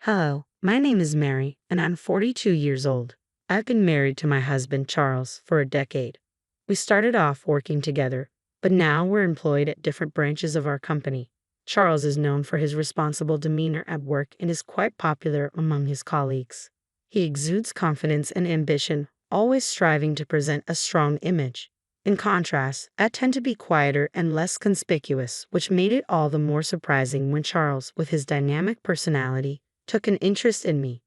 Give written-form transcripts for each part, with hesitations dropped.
Hello, my name is Mary, and I'm 42 years old. I've been married to my husband, Charles, for a decade. We started off working together, but now we're employed at different branches of our company. Charles is known for his responsible demeanor at work and is quite popular among his colleagues. He exudes confidence and ambition, always striving to present a strong image. In contrast, I tend to be quieter and less conspicuous, which made it all the more surprising when Charles, with his dynamic personality, took an interest in me.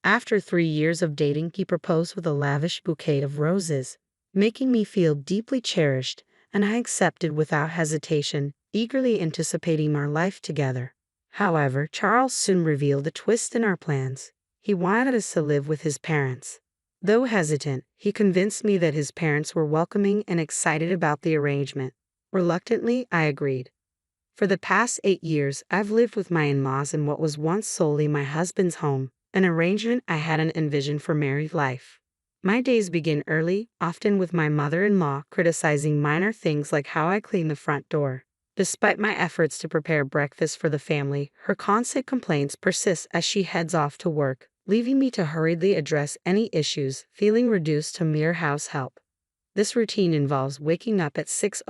After 3 years of dating, he proposed with a lavish bouquet of roses, making me feel deeply cherished, and I accepted without hesitation, eagerly anticipating our life together. However, Charles soon revealed a twist in our plans. He wanted us to live with his parents. Though hesitant, he convinced me that his parents were welcoming and excited about the arrangement. Reluctantly, I agreed. For the past 8 years, I've lived with my in-laws in what was once solely my husband's home, an arrangement I hadn't envisioned for married life. My days begin early, often with my mother-in-law criticizing minor things like how I clean the front door. Despite my efforts to prepare breakfast for the family, her constant complaints persist as she heads off to work, leaving me to hurriedly address any issues, feeling reduced to mere house help. This routine involves waking up at 6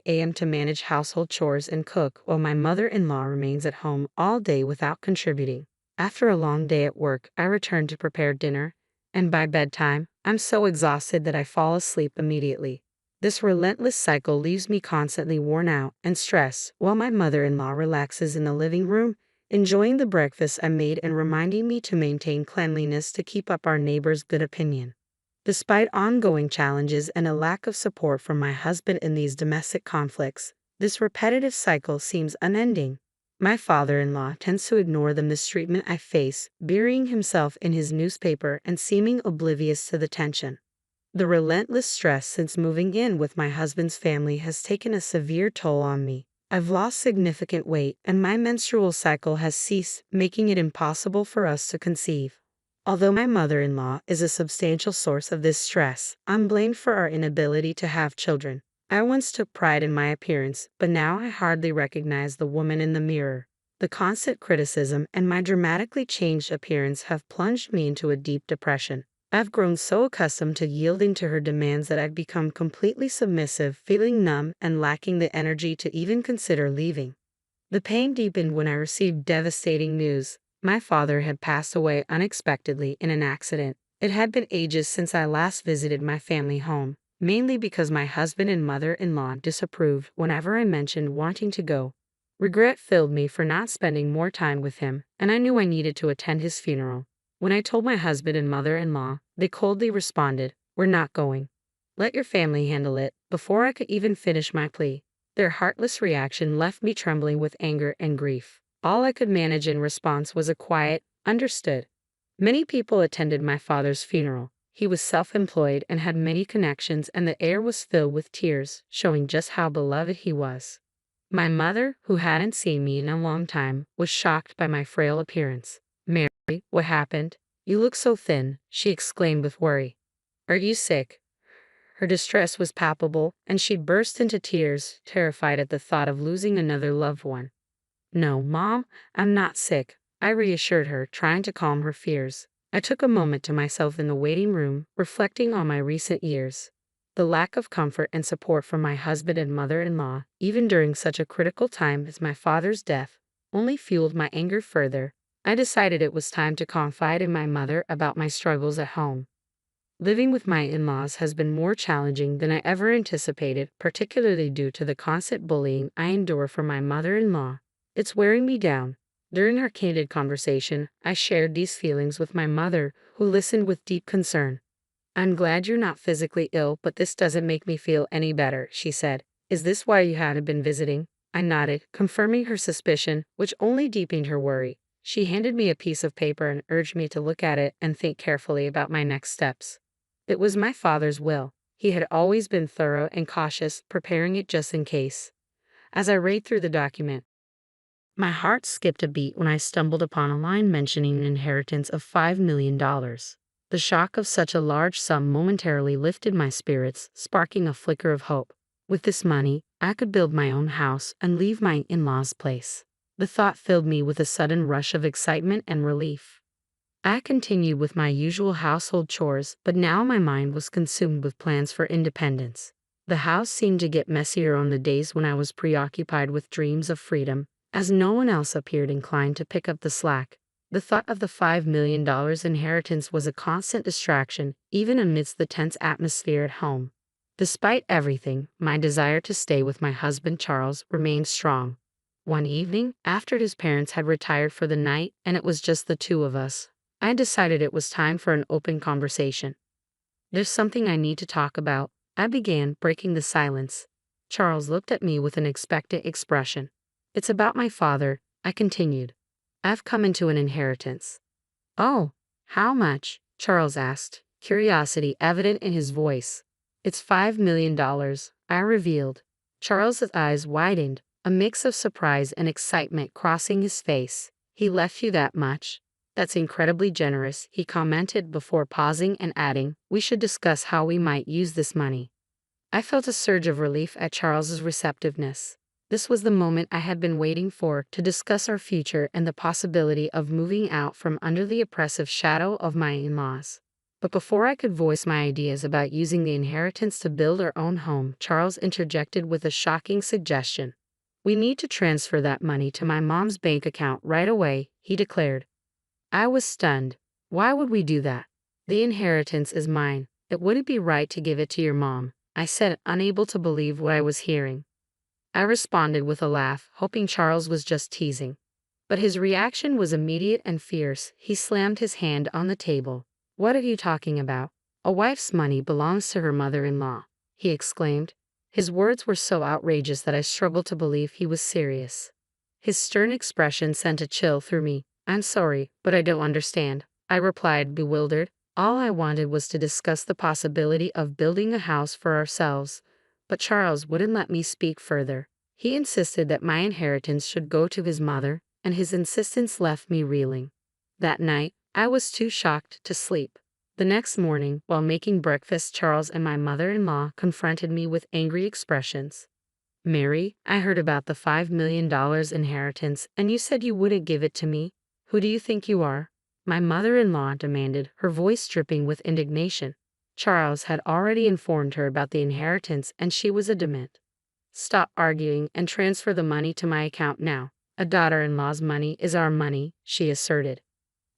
a.m. to manage household chores and cook, while my mother-in-law remains at home all day without contributing. After a long day at work, I return to prepare dinner, and by bedtime, I'm so exhausted that I fall asleep immediately. This relentless cycle leaves me constantly worn out and stressed, while my mother-in-law relaxes in the living room, enjoying the breakfast I made and reminding me to maintain cleanliness to keep up our neighbors' good opinion. Despite ongoing challenges and a lack of support from my husband in these domestic conflicts, this repetitive cycle seems unending. My father-in-law tends to ignore the mistreatment I face, burying himself in his newspaper and seeming oblivious to the tension. The relentless stress since moving in with my husband's family has taken a severe toll on me. I've lost significant weight, and my menstrual cycle has ceased, making it impossible for us to conceive. Although my mother-in-law is a substantial source of this stress, I'm blamed for our inability to have children. I once took pride in my appearance, but now I hardly recognize the woman in the mirror. The constant criticism and my dramatically changed appearance have plunged me into a deep depression. I've grown so accustomed to yielding to her demands that I've become completely submissive, feeling numb and lacking the energy to even consider leaving. The pain deepened when I received devastating news. My father had passed away unexpectedly in an accident. It had been ages since I last visited my family home, mainly because my husband and mother-in-law disapproved whenever I mentioned wanting to go. Regret filled me for not spending more time with him, and I knew I needed to attend his funeral. When I told my husband and mother-in-law, they coldly responded, "We're not going. Let your family handle it," before I could even finish my plea. Their heartless reaction left me trembling with anger and grief. All I could manage in response was a quiet, "Understood." Many people attended my father's funeral. He was self-employed and had many connections, and the air was filled with tears, showing just how beloved he was. My mother, who hadn't seen me in a long time, was shocked by my frail appearance. "Mary, what happened? You look so thin," she exclaimed with worry. "Are you sick?" Her distress was palpable, and she burst into tears, terrified at the thought of losing another loved one. "No, Mom, I'm not sick," I reassured her, trying to calm her fears. I took a moment to myself in the waiting room, reflecting on my recent years. The lack of comfort and support from my husband and mother-in-law, even during such a critical time as my father's death, only fueled my anger further. I decided it was time to confide in my mother about my struggles at home. Living with my in-laws has been more challenging than I ever anticipated, particularly due to the constant bullying I endure from my mother-in-law. It's wearing me down. During our candid conversation, I shared these feelings with my mother, who listened with deep concern. "I'm glad you're not physically ill, but this doesn't make me feel any better," she said. "Is this why you hadn't been visiting?" I nodded, confirming her suspicion, which only deepened her worry. She handed me a piece of paper and urged me to look at it and think carefully about my next steps. It was my father's will. He had always been thorough and cautious, preparing it just in case. As I read through the document, my heart skipped a beat when I stumbled upon a line mentioning an inheritance of $5 million. The shock of such a large sum momentarily lifted my spirits, sparking a flicker of hope. With this money, I could build my own house and leave my in-laws' place. The thought filled me with a sudden rush of excitement and relief. I continued with my usual household chores, but now my mind was consumed with plans for independence. The house seemed to get messier on the days when I was preoccupied with dreams of freedom, as no one else appeared inclined to pick up the slack. The thought of the $5 million inheritance was a constant distraction, even amidst the tense atmosphere at home. Despite everything, my desire to stay with my husband Charles remained strong. One evening, after his parents had retired for the night and it was just the two of us, I decided it was time for an open conversation. "There's something I need to talk about," I began, breaking the silence. Charles looked at me with an expectant expression. "It's about my father," I continued. "I've come into an inheritance." "Oh, how much?" Charles asked, curiosity evident in his voice. "It's $5 million, I revealed. Charles's eyes widened, a mix of surprise and excitement crossing his face. "He left you that much? That's incredibly generous," he commented before pausing and adding, "We should discuss how we might use this money." I felt a surge of relief at Charles's receptiveness. This was the moment I had been waiting for, to discuss our future and the possibility of moving out from under the oppressive shadow of my in-laws. But before I could voice my ideas about using the inheritance to build our own home, Charles interjected with a shocking suggestion. "We need to transfer that money to my mom's bank account right away," he declared. I was stunned. "Why would we do that? The inheritance is mine. It wouldn't be right to give it to your mom," I said, unable to believe what I was hearing. I responded with a laugh, hoping Charles was just teasing. But his reaction was immediate and fierce. He slammed his hand on the table. "What are you talking about? A wife's money belongs to her mother-in-law," he exclaimed. His words were so outrageous that I struggled to believe he was serious. His stern expression sent a chill through me. "I'm sorry, but I don't understand," I replied, bewildered. All I wanted was to discuss the possibility of building a house for ourselves. But Charles wouldn't let me speak further. He insisted that my inheritance should go to his mother, and his insistence left me reeling. That night, I was too shocked to sleep. The next morning, while making breakfast, Charles and my mother-in-law confronted me with angry expressions. "Mary, I heard about the $5 million inheritance, and you said you wouldn't give it to me. Who do you think you are?" my mother-in-law demanded, her voice dripping with indignation. Charles had already informed her about the inheritance, and she was adamant. "Stop arguing and transfer the money to my account now. A daughter-in-law's money is our money," she asserted.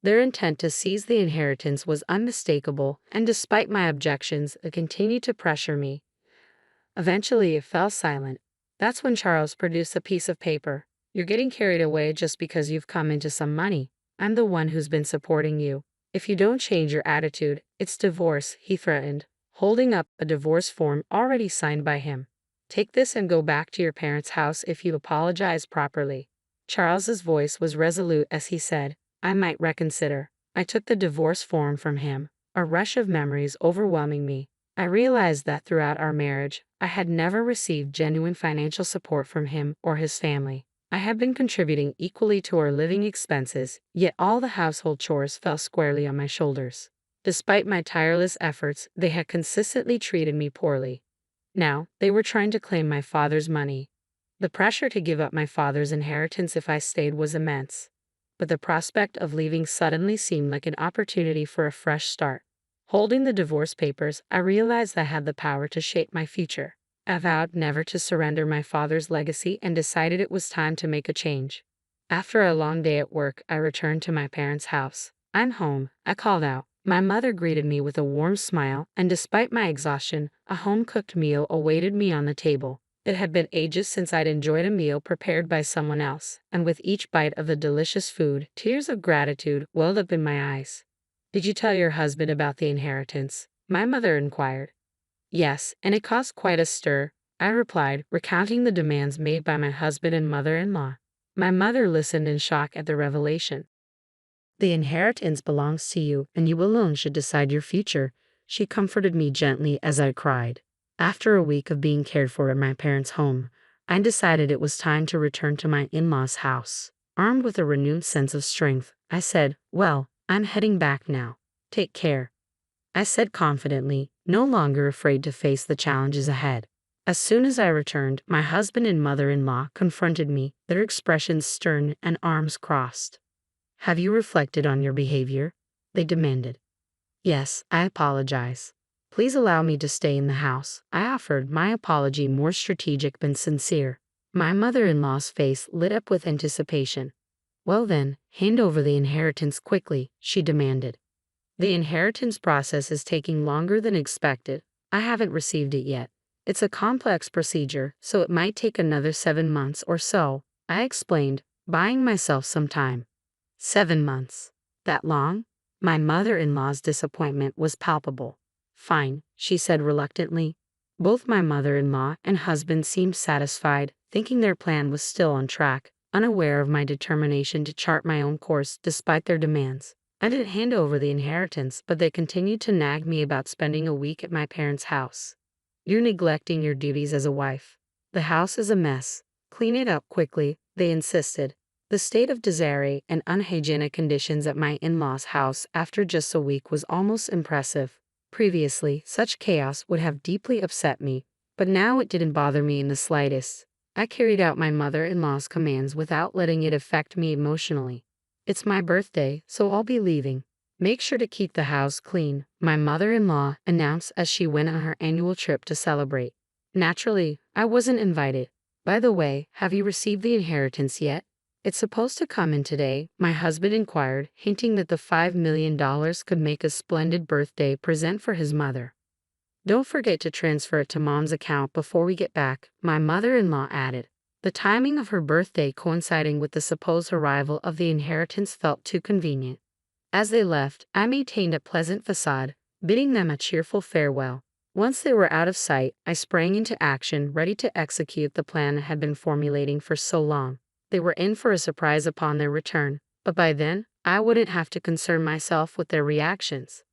Their intent to seize the inheritance was unmistakable, and despite my objections, it continued to pressure me. Eventually, it fell silent. That's when Charles produced a piece of paper. "You're getting carried away just because you've come into some money. I'm the one who's been supporting you. If you don't change your attitude, it's divorce," he threatened, holding up a divorce form already signed by him. "Take this and go back to your parents' house if you apologize properly." Charles's voice was resolute as he said, "I might reconsider." I took the divorce form from him, a rush of memories overwhelming me. I realized that throughout our marriage, I had never received genuine financial support from him or his family. I had been contributing equally to our living expenses, yet all the household chores fell squarely on my shoulders. Despite my tireless efforts, they had consistently treated me poorly. Now, they were trying to claim my father's money. The pressure to give up my father's inheritance if I stayed was immense. But the prospect of leaving suddenly seemed like an opportunity for a fresh start. Holding the divorce papers, I realized I had the power to shape my future. I vowed never to surrender my father's legacy and decided it was time to make a change. After a long day at work, I returned to my parents' house. "I'm home," I called out. My mother greeted me with a warm smile, and despite my exhaustion, a home-cooked meal awaited me on the table. It had been ages since I'd enjoyed a meal prepared by someone else, and with each bite of the delicious food, tears of gratitude welled up in my eyes. "Did you tell your husband about the inheritance?" my mother inquired. "Yes, and it caused quite a stir," I replied, recounting the demands made by my husband and mother-in-law. My mother listened in shock at the revelation. "The inheritance belongs to you, and you alone should decide your future," she comforted me gently as I cried. After a week of being cared for in my parents' home, I decided it was time to return to my in-laws' house. Armed with a renewed sense of strength, I said, "Well, I'm heading back now. Take care," I said confidently, no longer afraid to face the challenges ahead. As soon as I returned, my husband and mother-in-law confronted me, their expressions stern and arms crossed. "Have you reflected on your behavior?" they demanded. "Yes, I apologize. Please allow me to stay in the house," I offered, my apology more strategic than sincere. My mother-in-law's face lit up with anticipation. "Well then, hand over the inheritance quickly," she demanded. "The inheritance process is taking longer than expected. I haven't received it yet. It's a complex procedure, so it might take another 7 months or so," I explained, buying myself some time. 7 months? That long? My mother-in-law's disappointment was palpable. "Fine," she said reluctantly. Both my mother-in-law and husband seemed satisfied, thinking their plan was still on track, unaware of my determination to chart my own course despite their demands. I didn't hand over the inheritance, but they continued to nag me about spending a week at my parents' house. "You're neglecting your duties as a wife. The house is a mess. Clean it up quickly," they insisted. The state of disarray and unhygienic conditions at my in-laws' house after just a week was almost impressive. Previously, such chaos would have deeply upset me, but now it didn't bother me in the slightest. I carried out my mother-in-law's commands without letting it affect me emotionally. "It's my birthday, so I'll be leaving. Make sure to keep the house clean," my mother-in-law announced as she went on her annual trip to celebrate. Naturally, I wasn't invited. "By the way, have you received the inheritance yet? It's supposed to come in today," my husband inquired, hinting that the $5 million could make a splendid birthday present for his mother. "Don't forget to transfer it to Mom's account before we get back," my mother-in-law added. The timing of her birthday coinciding with the supposed arrival of the inheritance felt too convenient. As they left, I maintained a pleasant facade, bidding them a cheerful farewell. Once they were out of sight, I sprang into action, ready to execute the plan I had been formulating for so long. They were in for a surprise upon their return, but by then, I wouldn't have to concern myself with their reactions.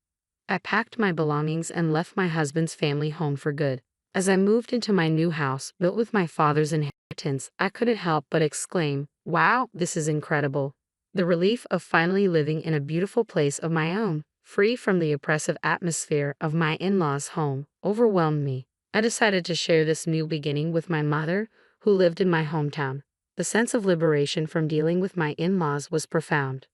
I packed my belongings and left my husband's family home for good. As I moved into my new house, built with my father's inheritance, I couldn't help but exclaim, "Wow, this is incredible." The relief of finally living in a beautiful place of my own, free from the oppressive atmosphere of my in-laws' home, overwhelmed me. I decided to share this new beginning with my mother, who lived in my hometown. The sense of liberation from dealing with my in-laws was profound.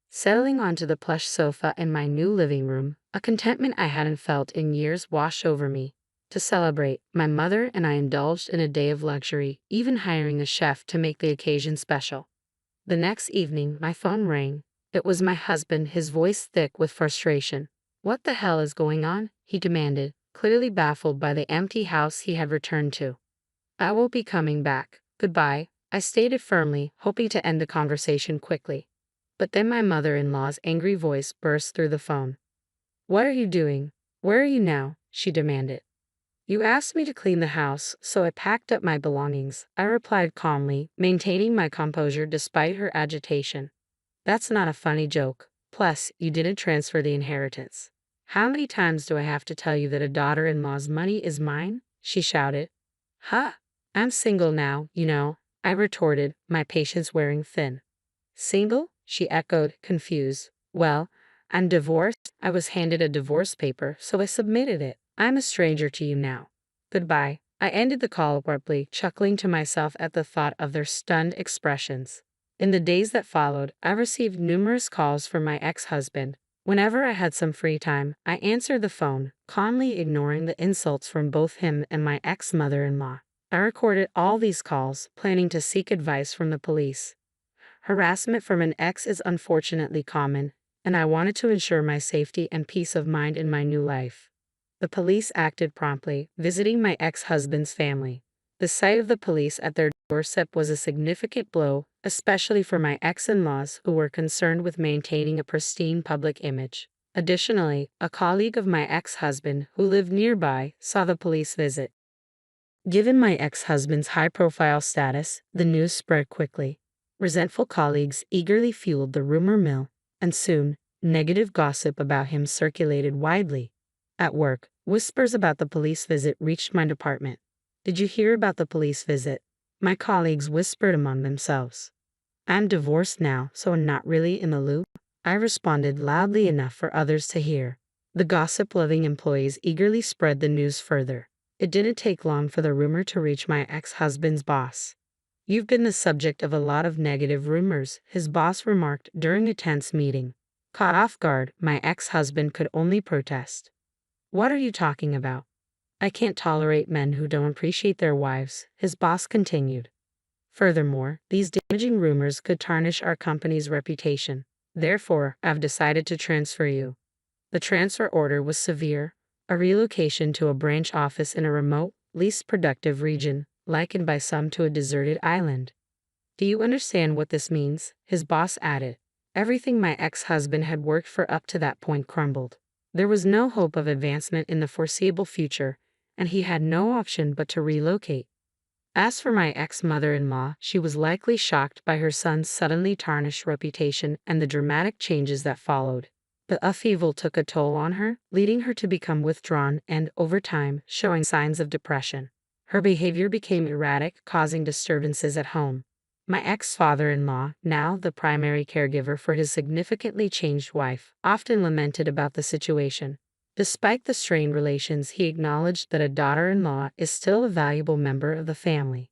Settling onto the plush sofa in my new living room, a contentment I hadn't felt in years washed over me. To celebrate, my mother and I indulged in a day of luxury, even hiring a chef to make the occasion special. The next evening, my phone rang. It was my husband, his voice thick with frustration. "What the hell is going on?" he demanded, clearly baffled by the empty house he had returned to. "I will be coming back. Goodbye," I stated firmly, hoping to end the conversation quickly. But then my mother-in-law's angry voice burst through the phone. "What are you doing? Where are you now?" she demanded. "You asked me to clean the house, so I packed up my belongings," I replied calmly, maintaining my composure despite her agitation. "That's not a funny joke. Plus, you didn't transfer the inheritance. How many times do I have to tell you that a daughter-in-law's money is mine?" she shouted. "Huh? I'm single now, you know," I retorted, my patience wearing thin. "Single?" she echoed, confused. "Well, I'm divorced. I was handed a divorce paper, so I submitted it. I'm a stranger to you now. Goodbye." I ended the call abruptly, chuckling to myself at the thought of their stunned expressions. In the days that followed, I received numerous calls from my ex-husband. Whenever I had some free time, I answered the phone, calmly ignoring the insults from both him and my ex-mother-in-law. I recorded all these calls, planning to seek advice from the police. Harassment from an ex is unfortunately common, and I wanted to ensure my safety and peace of mind in my new life. The police acted promptly, visiting my ex-husband's family. The sight of the police at their doorstep was a significant blow, especially for my ex-in-laws who were concerned with maintaining a pristine public image. Additionally, a colleague of my ex-husband who lived nearby saw the police visit. Given my ex-husband's high-profile status, the news spread quickly. Resentful colleagues eagerly fueled the rumor mill, and soon, negative gossip about him circulated widely. At work, whispers about the police visit reached my department. "Did you hear about the police visit?" my colleagues whispered among themselves. "I'm divorced now, so I'm not really in the loop," I responded loudly enough for others to hear. The gossip-loving employees eagerly spread the news further. It didn't take long for the rumor to reach my ex-husband's boss. "You've been the subject of a lot of negative rumors," his boss remarked during a tense meeting. Caught off guard, my ex-husband could only protest. "What are you talking about? I can't tolerate men who don't appreciate their wives," his boss continued. "Furthermore, these damaging rumors could tarnish our company's reputation. Therefore, I've decided to transfer you." The transfer order was severe: a relocation to a branch office in a remote, least productive region, likened by some to a deserted island. "Do you understand what this means?" his boss added. Everything my ex-husband had worked for up to that point crumbled. There was no hope of advancement in the foreseeable future, and he had no option but to relocate. As for my ex-mother-in-law, she was likely shocked by her son's suddenly tarnished reputation and the dramatic changes that followed. The upheaval took a toll on her, leading her to become withdrawn and, over time, showing signs of depression. Her behavior became erratic, causing disturbances at home. My ex-father-in-law, now the primary caregiver for his significantly changed wife, often lamented about the situation. Despite the strained relations, he acknowledged that a daughter-in-law is still a valuable member of the family.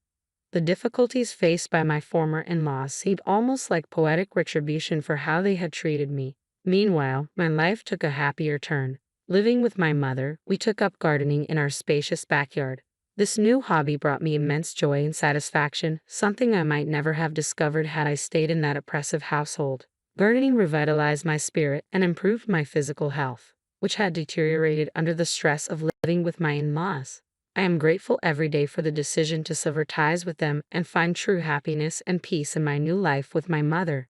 The difficulties faced by my former in-laws seemed almost like poetic retribution for how they had treated me. Meanwhile, my life took a happier turn. Living with my mother, we took up gardening in our spacious backyard. This new hobby brought me immense joy and satisfaction, something I might never have discovered had I stayed in that oppressive household. Gardening revitalized my spirit and improved my physical health, which had deteriorated under the stress of living with my in-laws. I am grateful every day for the decision to sever ties with them and find true happiness and peace in my new life with my mother.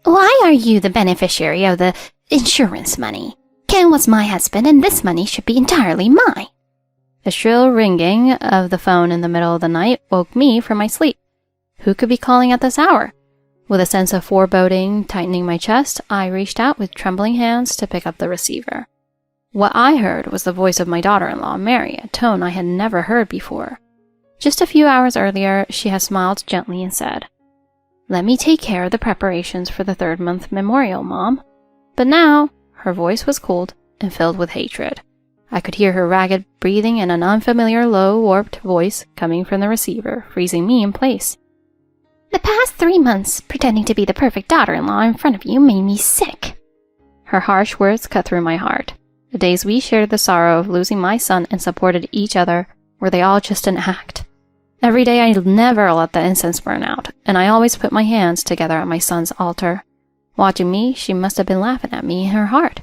Why are you the beneficiary of the insurance money? Ken was my husband, and this money should be entirely mine. The shrill ringing of the phone in the middle of the night woke me from my sleep. Who could be calling at this hour? With a sense of foreboding tightening my chest, I reached out with trembling hands to pick up the receiver. What I heard was the voice of my daughter-in-law, Mary, a tone I had never heard before. Just a few hours earlier, she had smiled gently and said, "Let me take care of the preparations for the third-month memorial, Mom." But now, her voice was cold and filled with hatred. I could hear her ragged breathing and an unfamiliar low, warped voice coming from the receiver, freezing me in place. "The past 3 months, pretending to be the perfect daughter-in-law in front of you made me sick." Her harsh words cut through my heart. The days we shared the sorrow of losing my son and supported each other, were they all just an act? Every day I never let the incense burn out, and I always put my hands together at my son's altar. Watching me, she must have been laughing at me in her heart.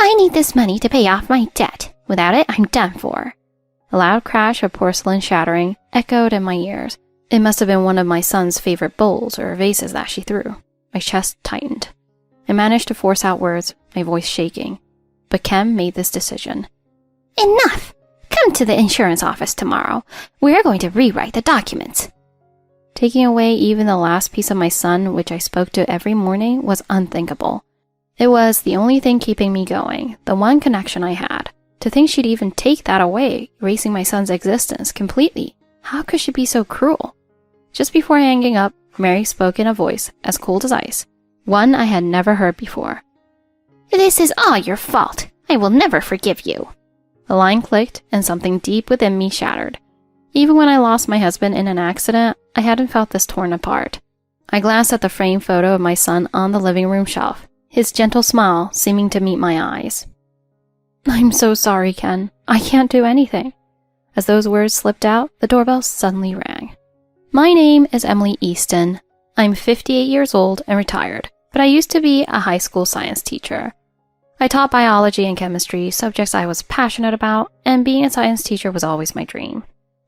"I need this money to pay off my debt. Without it, I'm done for." A loud crash of porcelain shattering echoed in my ears. It must have been one of my son's favorite bowls or vases that she threw. My chest tightened. I managed to force out words, my voice shaking. But Ken made this decision. "Enough! Come to the insurance office tomorrow. We're going to rewrite the documents." Taking away even the last piece of my son, which I spoke to every morning, was unthinkable. It was the only thing keeping me going, the one connection I had. To think she'd even take that away, erasing my son's existence completely. How could she be so cruel? Just before hanging up, Mary spoke in a voice as cold as ice, one I had never heard before. "This is all your fault. I will never forgive you." The line clicked, and something deep within me shattered. Even when I lost my husband in an accident, I hadn't felt this torn apart. I glanced at the framed photo of my son on the living room shelf, his gentle smile seeming to meet my eyes. "I'm so sorry, Ken. I can't do anything." As those words slipped out, the doorbell suddenly rang. "My name is Emily Easton. I'm 58 years old and retired, but I used to be a high school science teacher. I taught biology and chemistry, subjects I was passionate about, and being a science teacher was always my dream.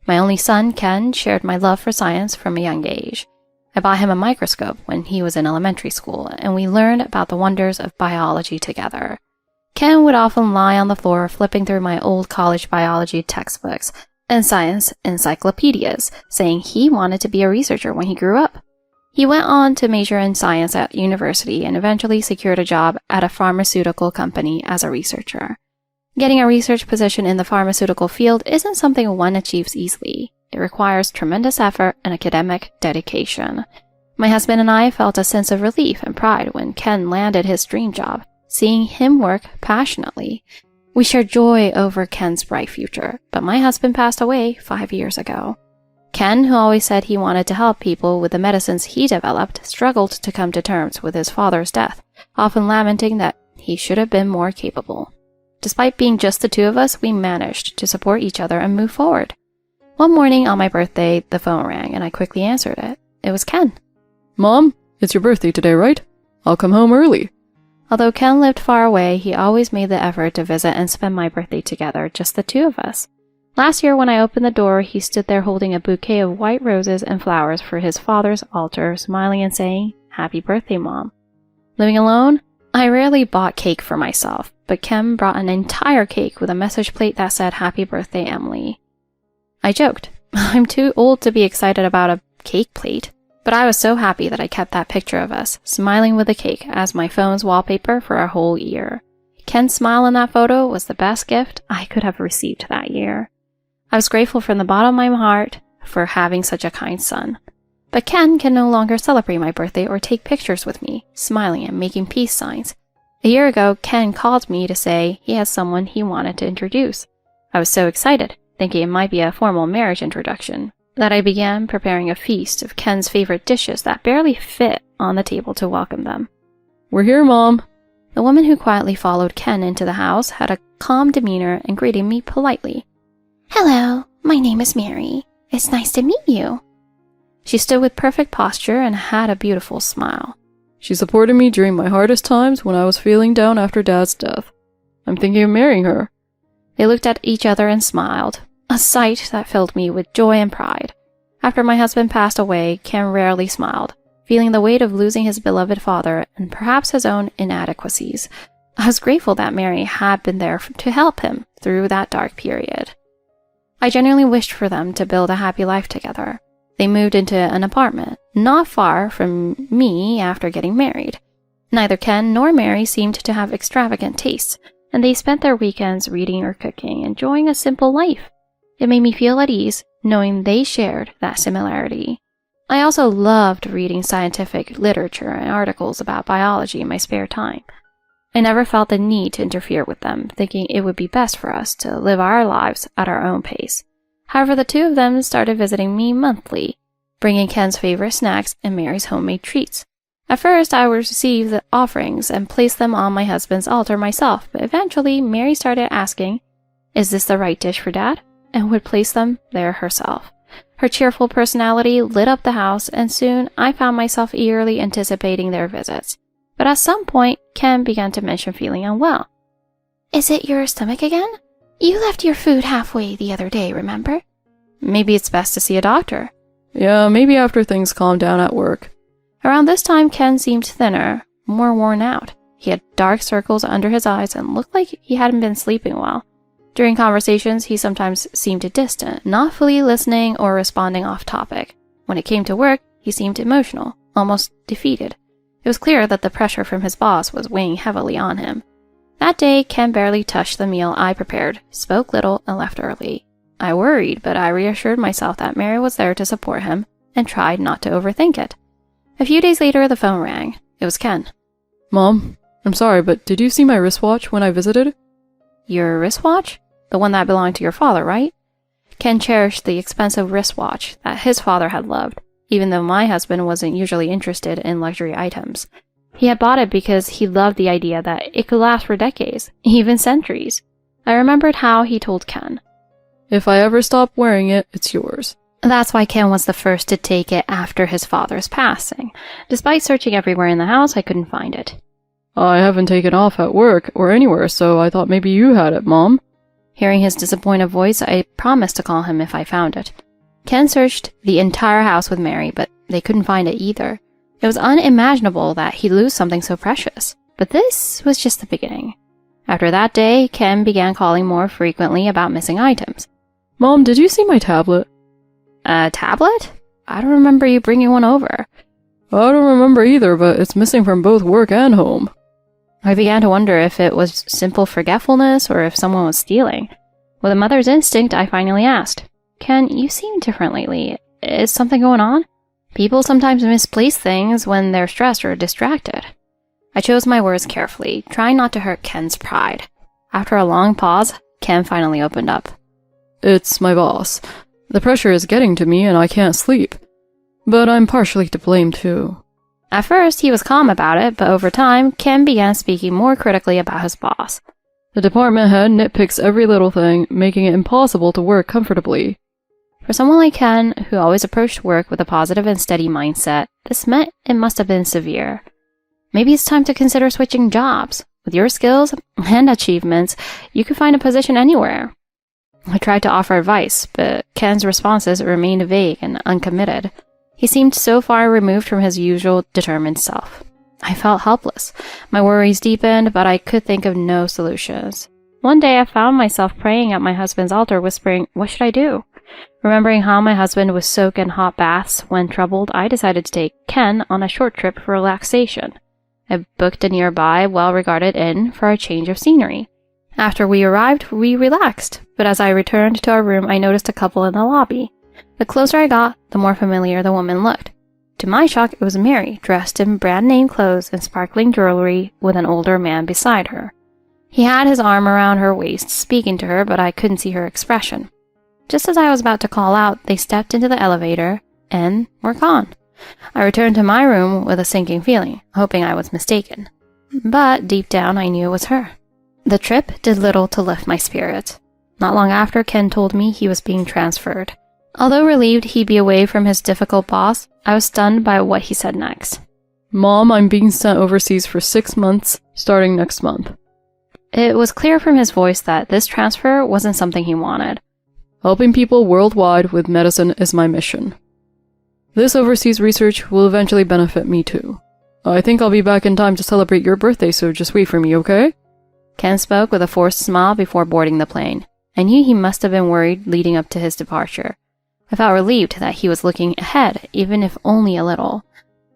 My only son, Ken, shared my love for science from a young age. I bought him a microscope when he was in elementary school, and we learned about the wonders of biology together. Ken would often lie on the floor flipping through my old college biology textbooks and science encyclopedias, saying he wanted to be a researcher when he grew up. He went on to major in science at university and eventually secured a job at a pharmaceutical company as a researcher. Getting a research position in the pharmaceutical field isn't something one achieves easily. It requires tremendous effort and academic dedication. My husband and I felt a sense of relief and pride when Ken landed his dream job, seeing him work passionately. We shared joy over Ken's bright future, but my husband passed away 5 years ago. Ken, who always said he wanted to help people with the medicines he developed, struggled to come to terms with his father's death, often lamenting that he should have been more capable. Despite being just the two of us, we managed to support each other and move forward. One morning on my birthday, the phone rang and I quickly answered it. It was Ken. Mom, it's your birthday today, right? I'll come home early. Although Ken lived far away, he always made the effort to visit and spend my birthday together, just the two of us. Last year when I opened the door, he stood there holding a bouquet of white roses and flowers for his father's altar, smiling and saying, "Happy birthday, Mom." Living alone, I rarely bought cake for myself, but Ken brought an entire cake with a message plate that said, "Happy birthday, Emily." I joked, I'm too old to be excited about a cake plate, but I was so happy that I kept that picture of us, smiling with the cake, as my phone's wallpaper for a whole year. Ken's smile in that photo was the best gift I could have received that year. I was grateful from the bottom of my heart for having such a kind son. But Ken can no longer celebrate my birthday or take pictures with me, smiling and making peace signs. A year ago, Ken called me to say he has someone he wanted to introduce. I was so excited, thinking it might be a formal marriage introduction, that I began preparing a feast of Ken's favorite dishes that barely fit on the table to welcome them. We're here, Mom. The woman who quietly followed Ken into the house had a calm demeanor and greeted me politely. "Hello, my name is Mary. It's nice to meet you." She stood with perfect posture and had a beautiful smile. She supported me during my hardest times when I was feeling down after Dad's death. I'm thinking of marrying her. They looked at each other and smiled, a sight that filled me with joy and pride. After my husband passed away, Ken rarely smiled, feeling the weight of losing his beloved father and perhaps his own inadequacies. I was grateful that Mary had been there to help him through that dark period. I genuinely wished for them to build a happy life together. They moved into an apartment not far from me after getting married. Neither Ken nor Mary seemed to have extravagant tastes, and they spent their weekends reading or cooking, enjoying a simple life. It made me feel at ease knowing they shared that similarity. I also loved reading scientific literature and articles about biology in my spare time. I never felt the need to interfere with them, thinking it would be best for us to live our lives at our own pace. However, the two of them started visiting me monthly, bringing Ken's favorite snacks and Mary's homemade treats. At first, I would receive the offerings and place them on my husband's altar myself, but eventually Mary started asking, "Is this the right dish for Dad?" and would place them there herself. Her cheerful personality lit up the house, and soon I found myself eagerly anticipating their visits. But at some point, Ken began to mention feeling unwell. "Is it your stomach again? You left your food halfway the other day, remember?" "Maybe it's best to see a doctor." Yeah, maybe after things calm down at work. Around this time, Ken seemed thinner, more worn out. He had dark circles under his eyes and looked like he hadn't been sleeping well. During conversations, he sometimes seemed distant, not fully listening or responding off topic. When it came to work, he seemed emotional, almost defeated. It was clear that the pressure from his boss was weighing heavily on him. That day, Ken barely touched the meal I prepared, spoke little, and left early. I worried, but I reassured myself that Mary was there to support him and tried not to overthink it. A few days later, the phone rang. It was Ken. Mom, I'm sorry, but did you see my wristwatch when I visited? Your wristwatch? The one that belonged to your father, right? Ken cherished the expensive wristwatch that his father had loved, even though my husband wasn't usually interested in luxury items. He had bought it because he loved the idea that it could last for decades, even centuries. I remembered how he told Ken, "If I ever stop wearing it, it's yours." That's why Ken was the first to take it after his father's passing. Despite searching everywhere in the house, I couldn't find it. I haven't taken off at work or anywhere, so I thought maybe you had it, Mom. Hearing his disappointed voice, I promised to call him if I found it. Ken searched the entire house with Mary, but they couldn't find it either. It was unimaginable that he'd lose something so precious. But this was just the beginning. After that day, Ken began calling more frequently about missing items. Mom, did you see my tablet? A tablet? I don't remember you bringing one over. I don't remember either, but it's missing from both work and home. I began to wonder if it was simple forgetfulness or if someone was stealing. With a mother's instinct, I finally asked, "Ken, you seem different lately. Is something going on? People sometimes misplace things when they're stressed or distracted." I chose my words carefully, trying not to hurt Ken's pride. After a long pause, Ken finally opened up. It's my boss. The pressure is getting to me and I can't sleep. But I'm partially to blame too. At first, he was calm about it, but over time, Ken began speaking more critically about his boss. The department head nitpicks every little thing, making it impossible to work comfortably. For someone like Ken, who always approached work with a positive and steady mindset, this meant it must have been severe. Maybe it's time to consider switching jobs. With your skills and achievements, you could find a position anywhere. I tried to offer advice, but Ken's responses remained vague and uncommitted. He seemed so far removed from his usual determined self. I felt helpless. My worries deepened, but I could think of no solutions. One day I found myself praying at my husband's altar, whispering, "What should I do?" Remembering how my husband was soaked in hot baths when troubled, I decided to take Ken on a short trip for relaxation. I booked a nearby, well-regarded inn for a change of scenery. After we arrived, we relaxed, but as I returned to our room, I noticed a couple in the lobby. The closer I got, the more familiar the woman looked. To my shock, it was Mary, dressed in brand-name clothes and sparkling jewelry, with an older man beside her. He had his arm around her waist, speaking to her, but I couldn't see her expression. Just as I was about to call out, they stepped into the elevator and were gone. I returned to my room with a sinking feeling, hoping I was mistaken. But deep down, I knew it was her. The trip did little to lift my spirits. Not long after, Ken told me he was being transferred. Although relieved he'd be away from his difficult boss, I was stunned by what he said next. Mom, I'm being sent overseas for 6 months, starting next month. It was clear from his voice that this transfer wasn't something he wanted. Helping people worldwide with medicine is my mission. This overseas research will eventually benefit me too. I think I'll be back in time to celebrate your birthday, so just wait for me, okay? Ken spoke with a forced smile before boarding the plane. I knew he must have been worried leading up to his departure. I felt relieved that he was looking ahead, even if only a little.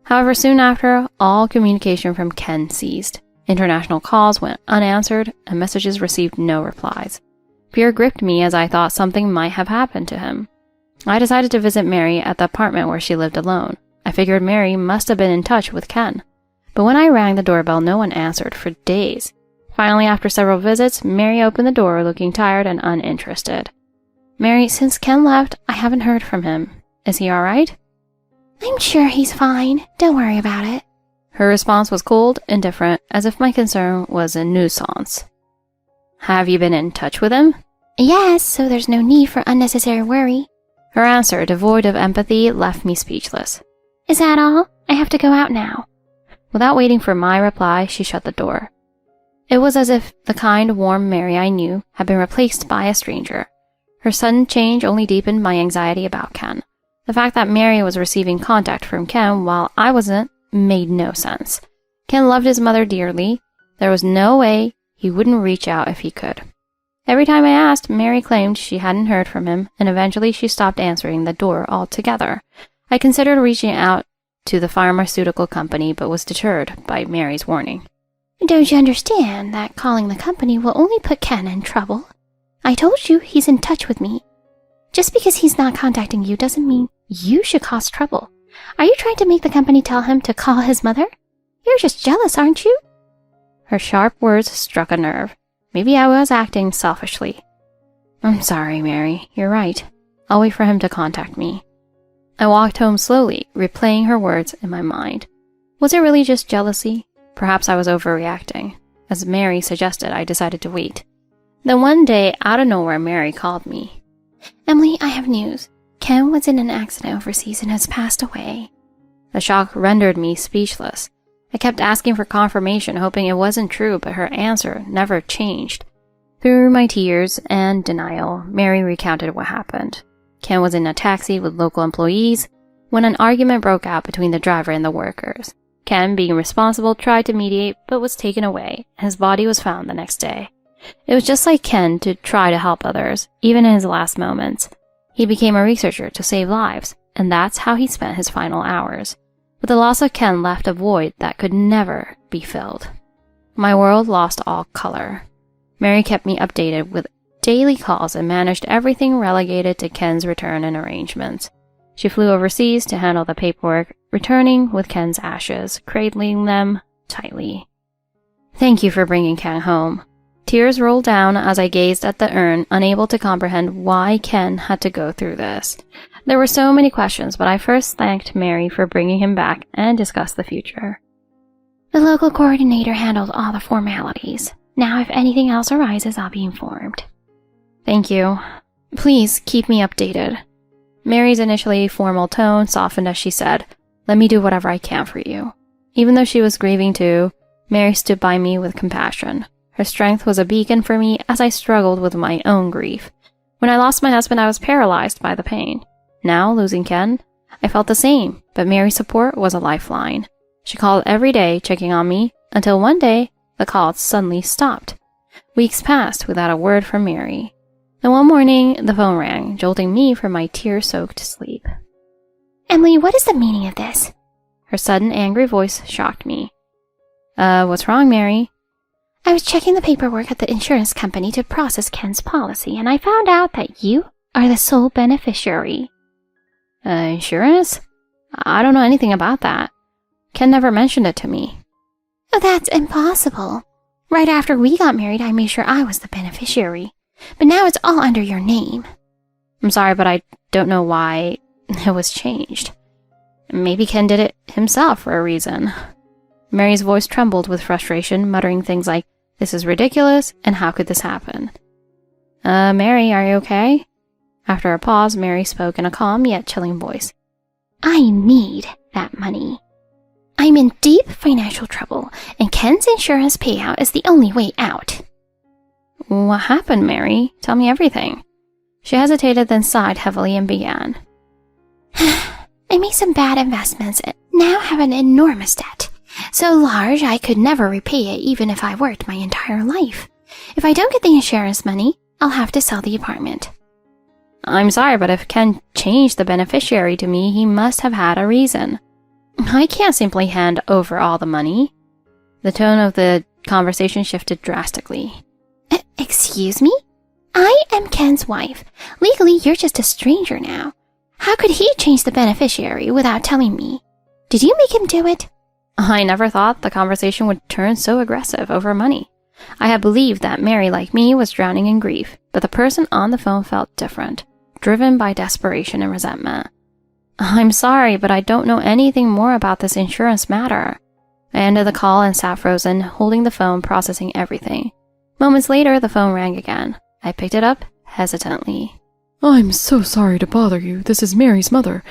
However, soon after, all communication from Ken ceased. International calls went unanswered, and messages received no replies. Fear gripped me as I thought something might have happened to him. I decided to visit Mary at the apartment where she lived alone. I figured Mary must have been in touch with Ken. But when I rang the doorbell, no one answered for days. Finally, after several visits, Mary opened the door looking tired and uninterested. "Mary, since Ken left, I haven't heard from him. Is he alright?" "I'm sure he's fine. Don't worry about it." Her response was cold, indifferent, as if my concern was a nuisance. "Have you been in touch with him?" "Yes, so there's no need for unnecessary worry." Her answer, devoid of empathy, left me speechless. "Is that all? I have to go out now." Without waiting for my reply, she shut the door. It was as if the kind, warm Mary I knew had been replaced by a stranger. Her sudden change only deepened my anxiety about Ken. The fact that Mary was receiving contact from Ken while I wasn't made no sense. Ken loved his mother dearly. There was no way he wouldn't reach out if he could. Every time I asked, Mary claimed she hadn't heard from him, and eventually she stopped answering the door altogether. I considered reaching out to the pharmaceutical company, but was deterred by Mary's warning. "Don't you understand that calling the company will only put Ken in trouble? I told you he's in touch with me. Just because he's not contacting you doesn't mean you should cause trouble. Are you trying to make the company tell him to call his mother? You're just jealous, aren't you?" Her sharp words struck a nerve. Maybe I was acting selfishly. "I'm sorry, Mary. You're right. I'll wait for him to contact me." I walked home slowly, replaying her words in my mind. Was it really just jealousy? Perhaps I was overreacting. As Mary suggested, I decided to wait. Then one day, out of nowhere, Mary called me. "Emily, I have news. Ken was in an accident overseas and has passed away." The shock rendered me speechless. I kept asking for confirmation, hoping it wasn't true, but her answer never changed. Through my tears and denial, Mary recounted what happened. Ken was in a taxi with local employees when an argument broke out between the driver and the workers. Ken, being responsible, tried to mediate, but was taken away, and his body was found the next day. It was just like Ken to try to help others, even in his last moments. He became a researcher to save lives, and that's how he spent his final hours. But the loss of Ken left a void that could never be filled. My world lost all color. Mary kept me updated with daily calls and managed everything relegated to Ken's return and arrangements. She flew overseas to handle the paperwork, returning with Ken's ashes, cradling them tightly. Thank you for bringing Ken home. Tears rolled down as I gazed at the urn, unable to comprehend why Ken had to go through this. There were so many questions, but I first thanked Mary for bringing him back and discussed the future. The local coordinator handled all the formalities. Now if anything else arises, I'll be informed. Thank you. Please keep me updated. Mary's initially formal tone softened as she said, "Let me do whatever I can for you." Even though she was grieving too, Mary stood by me with compassion. Her strength was a beacon for me as I struggled with my own grief. When I lost my husband, I was paralyzed by the pain. Now, losing Ken, I felt the same, but Mary's support was a lifeline. She called every day, checking on me, until one day, the calls suddenly stopped. Weeks passed without a word from Mary. Then one morning, the phone rang, jolting me from my tear-soaked sleep. Emily, what is the meaning of this? Her sudden angry voice shocked me. What's wrong, Mary? I was checking the paperwork at the insurance company to process Ken's policy, and I found out that you are the sole beneficiary. Insurance? I don't know anything about that. Ken never mentioned it to me. Oh, that's impossible. Right after we got married, I made sure I was the beneficiary. But now it's all under your name. I'm sorry, but I don't know why it was changed. Maybe Ken did it himself for a reason. Mary's voice trembled with frustration, muttering things like, "This is ridiculous, and how could this happen?" Mary, are you okay? After a pause, Mary spoke in a calm yet chilling voice. I need that money. I'm in deep financial trouble, and Ken's insurance payout is the only way out. What happened, Mary? Tell me everything. She hesitated, then sighed heavily and began. I made some bad investments and now have an enormous debt. So large I could never repay it even if I worked my entire life. If I don't get the insurance money, I'll have to sell the apartment. I'm sorry, but if Ken changed the beneficiary to me, he must have had a reason. I can't simply hand over all the money. The tone of the conversation shifted drastically. Excuse me? I am Ken's wife. Legally, you're just a stranger now. How could he change the beneficiary without telling me? Did you make him do it? I never thought the conversation would turn so aggressive over money. I had believed that Mary, like me, was drowning in grief, but the person on the phone felt different, driven by desperation and resentment. I'm sorry, but I don't know anything more about this insurance matter. I ended the call and sat frozen, holding the phone, processing everything. Moments later, the phone rang again. I picked it up, hesitantly. I'm so sorry to bother you. This is Mary's mother.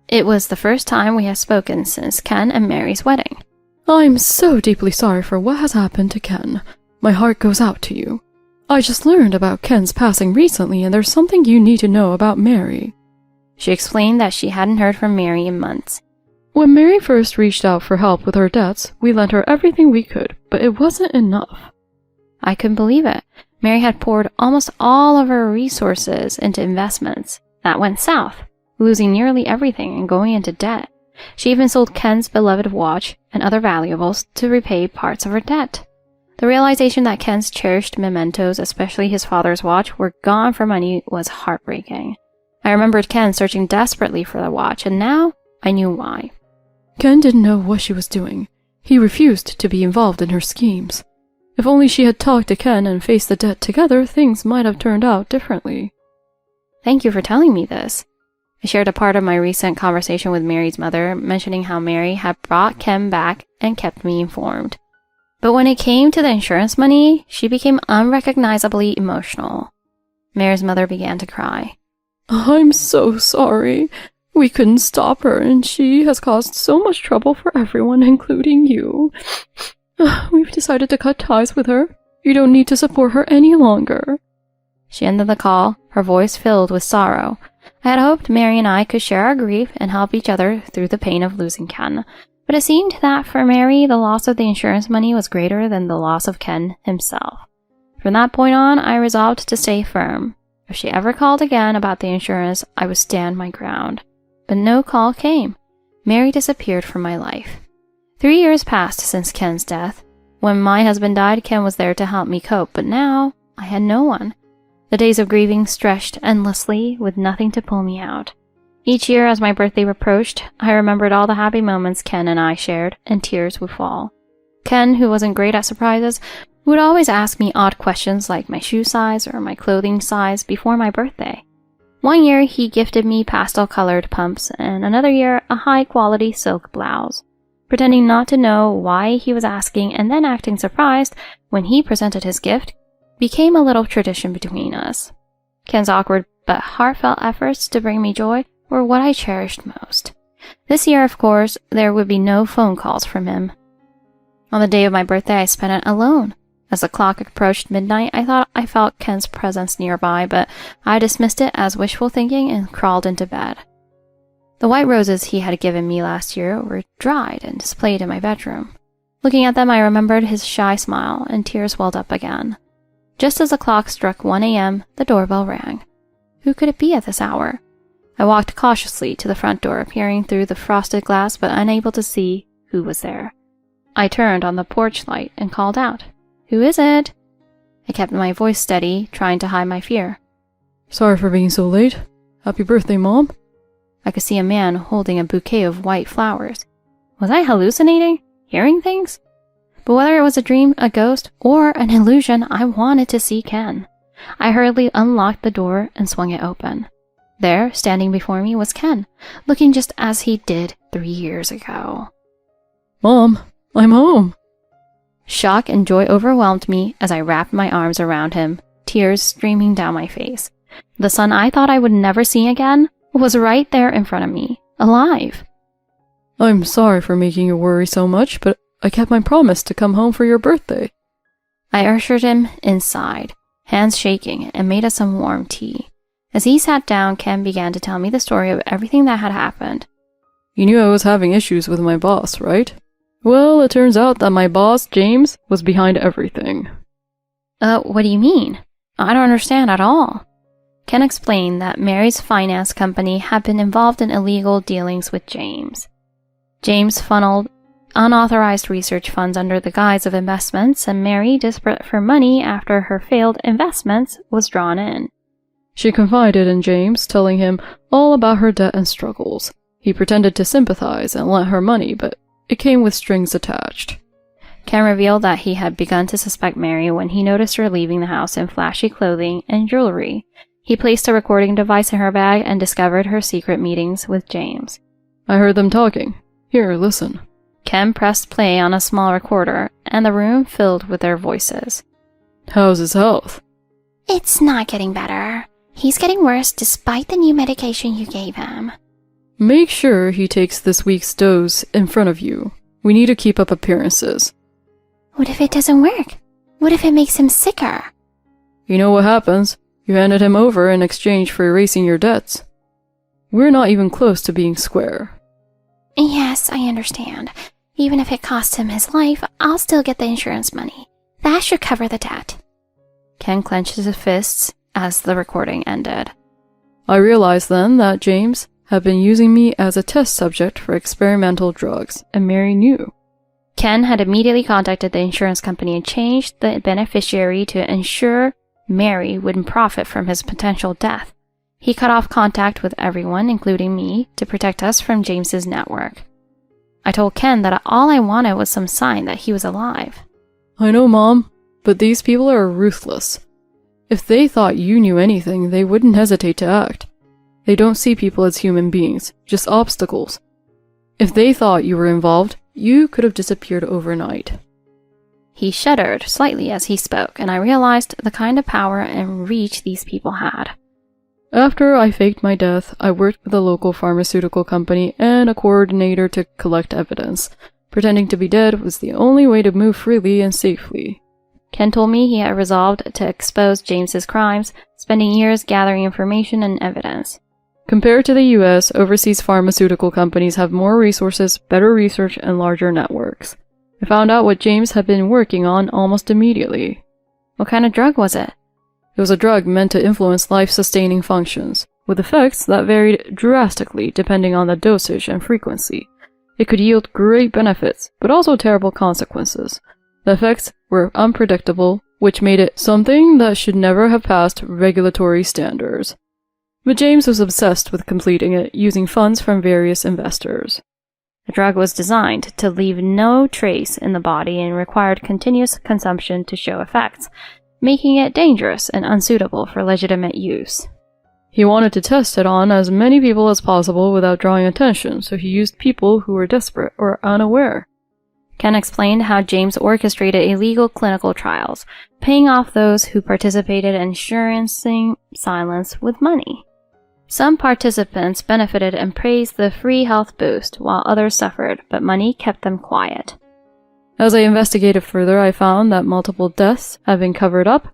It was the first time we had spoken since Ken and Mary's wedding. I'm so deeply sorry for what has happened to Ken. My heart goes out to you. I just learned about Ken's passing recently, and there's something you need to know about Mary. She explained that she hadn't heard from Mary in months. When Mary first reached out for help with her debts, we lent her everything we could, but it wasn't enough. I couldn't believe it. Mary had poured almost all of her resources into investments. That went south, losing nearly everything and going into debt. She even sold Ken's beloved watch and other valuables to repay parts of her debt. The realization that Ken's cherished mementos, especially his father's watch, were gone for money was heartbreaking. I remembered Ken searching desperately for the watch, and now I knew why. Ken didn't know what she was doing. He refused to be involved in her schemes. If only she had talked to Ken and faced the debt together, things might have turned out differently. Thank you for telling me this. I shared a part of my recent conversation with Mary's mother, mentioning how Mary had brought Ken back and kept me informed. But when it came to the insurance money, she became unrecognizably emotional. Mary's mother began to cry. I'm so sorry. We couldn't stop her, and she has caused so much trouble for everyone, including you. We've decided to cut ties with her. You don't need to support her any longer. She ended the call, her voice filled with sorrow. I had hoped Mary and I could share our grief and help each other through the pain of losing Ken, but it seemed that for Mary, the loss of the insurance money was greater than the loss of Ken himself. From that point on, I resolved to stay firm. If she ever called again about the insurance, I would stand my ground. But no call came. Mary disappeared from my life. 3 years passed since Ken's death. When my husband died, Ken was there to help me cope, but now I had no one. The days of grieving stretched endlessly, with nothing to pull me out. Each year as my birthday approached, I remembered all the happy moments Ken and I shared, and tears would fall. Ken, who wasn't great at surprises, would always ask me odd questions like my shoe size or my clothing size before my birthday. One year, he gifted me pastel-colored pumps, and another year, a high-quality silk blouse. Pretending not to know why he was asking and then acting surprised when he presented his gift became a little tradition between us. Ken's awkward but heartfelt efforts to bring me joy were what I cherished most. This year, of course, there would be no phone calls from him. On the day of my birthday, I spent it alone. As the clock approached midnight, I thought I felt Ken's presence nearby, but I dismissed it as wishful thinking and crawled into bed. The white roses he had given me last year were dried and displayed in my bedroom. Looking at them, I remembered his shy smile, and tears welled up again. Just as the clock struck 1 a.m., the doorbell rang. Who could it be at this hour? I walked cautiously to the front door, peering through the frosted glass but unable to see who was there. I turned on the porch light and called out, "Who is it?" I kept my voice steady, trying to hide my fear. Sorry for being so late. Happy birthday, Mom. I could see a man holding a bouquet of white flowers. Was I hallucinating? Hearing things? But whether it was a dream, a ghost, or an illusion, I wanted to see Ken. I hurriedly unlocked the door and swung it open. There, standing before me, was Ken, looking just as he did 3 years ago. Mom, I'm home. Shock and joy overwhelmed me as I wrapped my arms around him, tears streaming down my face. The son I thought I would never see again was right there in front of me, alive. I'm sorry for making you worry so much, but I kept my promise to come home for your birthday. I ushered him inside, hands shaking, and made us some warm tea. As he sat down, Ken began to tell me the story of everything that had happened. You knew I was having issues with my boss, right? Well, it turns out that my boss, James, was behind everything. What do you mean? I don't understand at all. Ken explained that Mary's finance company had been involved in illegal dealings with James. James funneled unauthorized research funds under the guise of investments, and Mary, desperate for money after her failed investments, was drawn in. She confided in James, telling him all about her debt and struggles. He pretended to sympathize and lent her money, but it came with strings attached. Ken revealed that he had begun to suspect Mary when he noticed her leaving the house in flashy clothing and jewelry. He placed a recording device in her bag and discovered her secret meetings with James. I heard them talking. Here, listen. Ken pressed play on a small recorder, and the room filled with their voices. How's his health? It's not getting better. He's getting worse despite the new medication you gave him. Make sure he takes this week's dose in front of you. We need to keep up appearances. What if it doesn't work? What if it makes him sicker? You know what happens? You handed him over in exchange for erasing your debts. We're not even close to being square. Yes, I understand. Even if it costs him his life, I'll still get the insurance money. That should cover the debt. Ken clenched his fists as the recording ended. I realized then that James had been using me as a test subject for experimental drugs, and Mary knew. Ken had immediately contacted the insurance company and changed the beneficiary to ensure Mary wouldn't profit from his potential death. He cut off contact with everyone, including me, to protect us from James's network. I told Ken that all I wanted was some sign that he was alive. I know, Mom, but these people are ruthless. If they thought you knew anything, they wouldn't hesitate to act. They don't see people as human beings, just obstacles. If they thought you were involved, you could have disappeared overnight. He shuddered slightly as he spoke, and I realized the kind of power and reach these people had. After I faked my death, I worked with a local pharmaceutical company and a coordinator to collect evidence. Pretending to be dead was the only way to move freely and safely. Ken told me he had resolved to expose James's crimes, spending years gathering information and evidence. Compared to the US, overseas pharmaceutical companies have more resources, better research, and larger networks. I found out what James had been working on almost immediately. What kind of drug was it? It was a drug meant to influence life-sustaining functions, with effects that varied drastically depending on the dosage and frequency. It could yield great benefits, but also terrible consequences. The effects were unpredictable, which made it something that should never have passed regulatory standards. But James was obsessed with completing it, using funds from various investors. The drug was designed to leave no trace in the body and required continuous consumption to show effects, making it dangerous and unsuitable for legitimate use. He wanted to test it on as many people as possible without drawing attention, so he used people who were desperate or unaware. Ken explained how James orchestrated illegal clinical trials, paying off those who participated in ensuring silence with money. Some participants benefited and praised the free health boost, while others suffered, but money kept them quiet. As I investigated further, I found that multiple deaths had been covered up,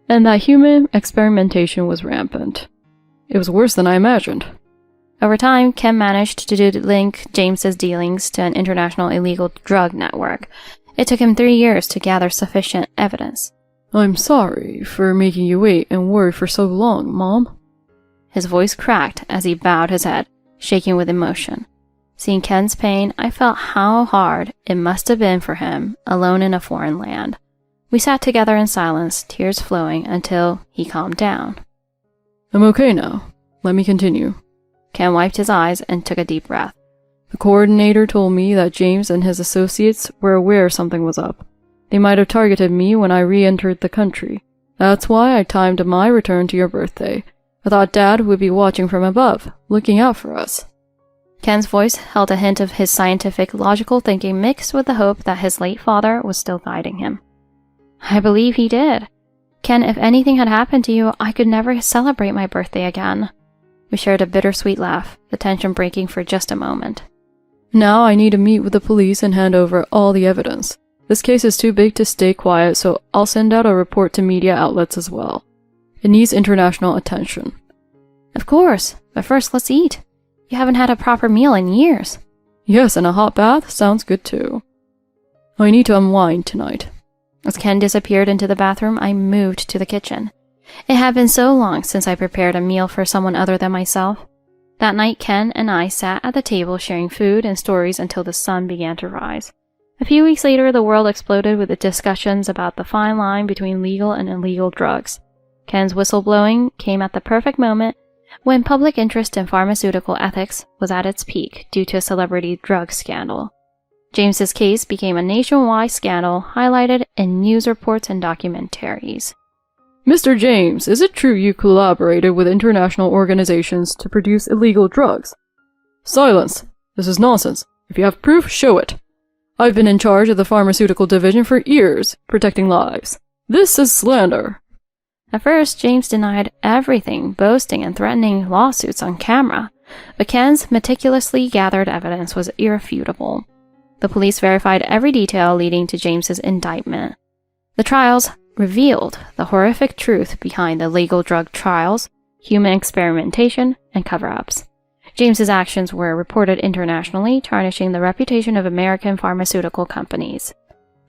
and that human experimentation was rampant. It was worse than I imagined. Over time, Ken managed to link James's dealings to an international illegal drug network. It took him 3 years to gather sufficient evidence. I'm sorry for making you wait and worry for so long, Mom. His voice cracked as he bowed his head, shaking with emotion. Seeing Ken's pain, I felt how hard it must have been for him, alone in a foreign land. We sat together in silence, tears flowing, until he calmed down. I'm okay now. Let me continue. Ken wiped his eyes and took a deep breath. The coordinator told me that James and his associates were aware something was up. They might have targeted me when I re-entered the country. That's why I timed my return to your birthday. I thought Dad would be watching from above, looking out for us. Ken's voice held a hint of his scientific, logical thinking mixed with the hope that his late father was still guiding him. I believe he did. Ken, if anything had happened to you, I could never celebrate my birthday again. We shared a bittersweet laugh, the tension breaking for just a moment. Now I need to meet with the police and hand over all the evidence. This case is too big to stay quiet, so I'll send out a report to media outlets as well. It needs international attention. Of course, but first let's eat. You haven't had a proper meal in years. Yes, and a hot bath sounds good too. I need to unwind tonight. As Ken disappeared into the bathroom, I moved to the kitchen. It had been so long since I prepared a meal for someone other than myself. That night, Ken and I sat at the table sharing food and stories until the sun began to rise. A few weeks later, the world exploded with the discussions about the fine line between legal and illegal drugs. Ken's whistleblowing came at the perfect moment when public interest in pharmaceutical ethics was at its peak due to a celebrity drug scandal. James's case became a nationwide scandal highlighted in news reports and documentaries. Mr. James, is it true you collaborated with international organizations to produce illegal drugs? Silence! This is nonsense. If you have proof, show it. I've been in charge of the pharmaceutical division for years, protecting lives. This is slander. At first, James denied everything, boasting and threatening lawsuits on camera, but Ken's meticulously gathered evidence was irrefutable. The police verified every detail leading to James's indictment. The trials revealed the horrific truth behind the legal drug trials, human experimentation, and cover-ups. James's actions were reported internationally, tarnishing the reputation of American pharmaceutical companies.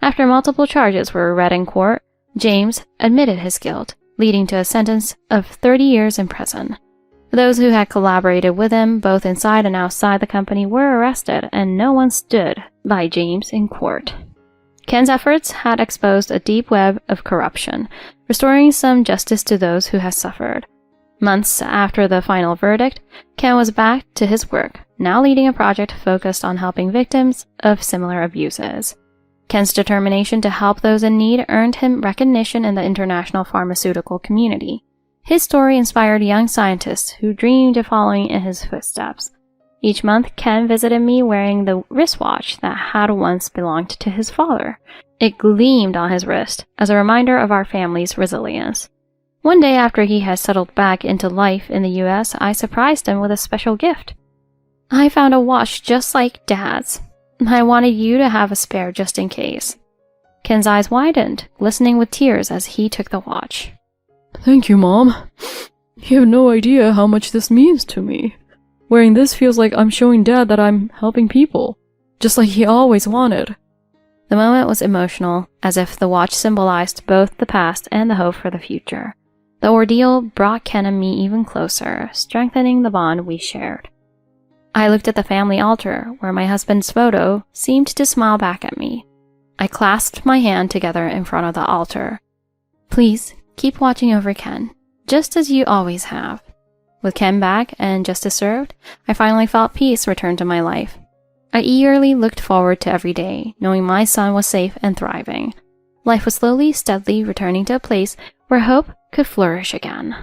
After multiple charges were read in court, James admitted his guilt, leading to a sentence of 30 years in prison. Those who had collaborated with him, both inside and outside the company, were arrested, and no one stood by James in court. Ken's efforts had exposed a deep web of corruption, restoring some justice to those who had suffered. Months after the final verdict, Ken was back to his work, now leading a project focused on helping victims of similar abuses. Ken's determination to help those in need earned him recognition in the international pharmaceutical community. His story inspired young scientists who dreamed of following in his footsteps. Each month, Ken visited me wearing the wristwatch that had once belonged to his father. It gleamed on his wrist as a reminder of our family's resilience. One day after he had settled back into life in the US, I surprised him with a special gift. I found a watch just like Dad's. I wanted you to have a spare just in case. Ken's eyes widened, glistening with tears as he took the watch. Thank you, Mom. You have no idea how much this means to me. Wearing this feels like I'm showing Dad that I'm helping people, just like he always wanted. The moment was emotional, as if the watch symbolized both the past and the hope for the future. The ordeal brought Ken and me even closer, strengthening the bond we shared. I looked at the family altar, where my husband's photo seemed to smile back at me. I clasped my hand together in front of the altar. Please, keep watching over Ken, just as you always have. With Ken back and justice served, I finally felt peace return to my life. I eagerly looked forward to every day, knowing my son was safe and thriving. Life was slowly, steadily returning to a place where hope could flourish again.